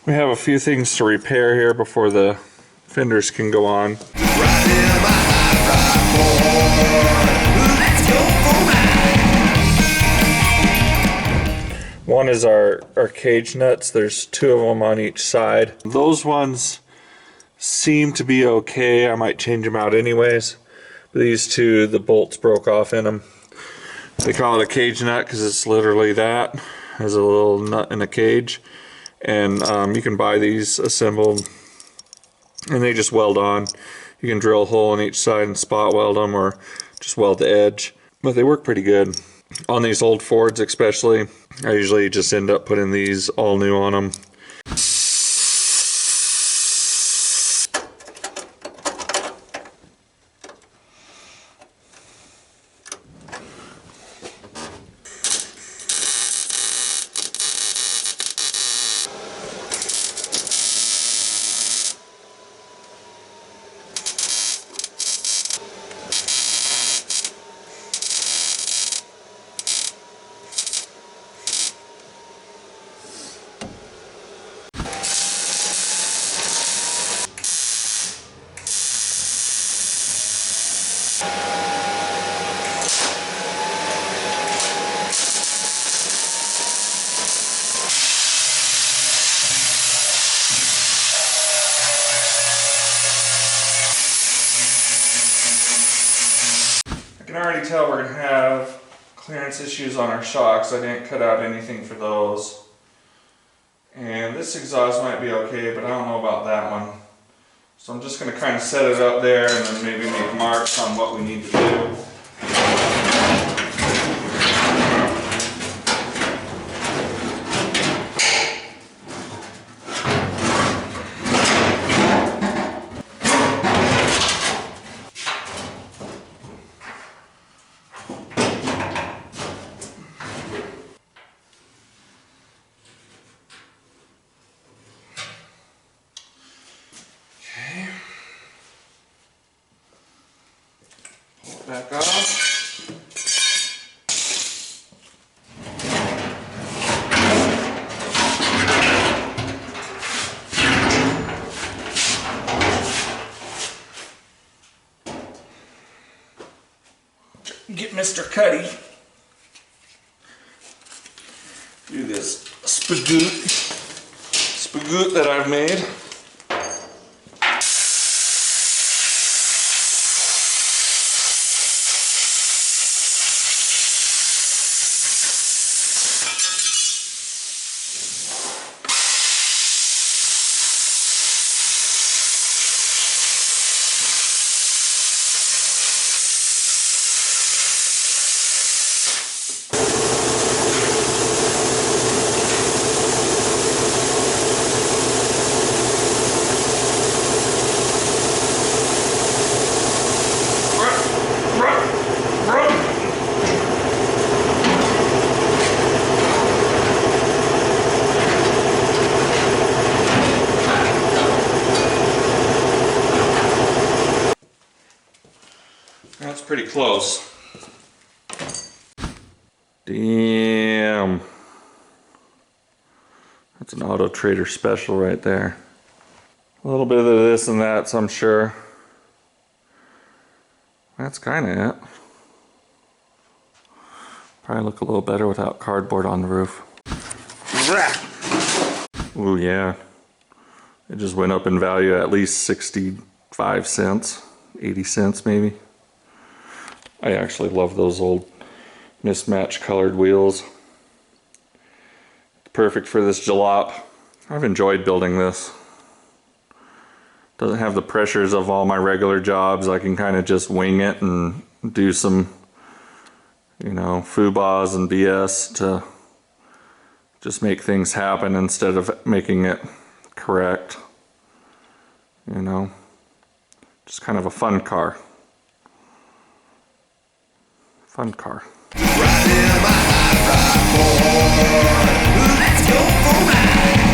We have a few things to repair here before the fenders can go on. One is our cage nuts. There's 2 of them on each side. Those ones seem to be okay. I might change them out anyways. But these 2, the bolts broke off in them. They call it a cage nut because it's literally that. Has a little nut in a cage. And you can buy these assembled and they just weld on. You can drill a hole in each side and spot weld them or just weld the edge. But they work pretty good. On these old Fords especially, I usually just end up putting these all new on them. I can already tell we're going to have clearance issues on our shocks. I didn't cut out anything for those. And this exhaust might be okay, but I don't know about that one. So I'm just going to kind of set it up there and then maybe make marks on what we need to do. Back off. Get Mr. Cuddy. Do this spagoot that I've made. That's pretty close. Damn. That's an Auto Trader special right there. A little bit of this and that, so I'm sure. That's kind of it. Probably look a little better without cardboard on the roof. Ooh, yeah. It just went up in value at least 65 cents, 80 cents maybe. I actually love those old mismatched colored wheels. Perfect for this jalop. I've enjoyed building this. Doesn't have the pressures of all my regular jobs. I can kind of just wing it and do some, you know, foobahs and BS to just make things happen instead of making it correct. You know, just kind of a fun car. Fun car. Let's go for a ride.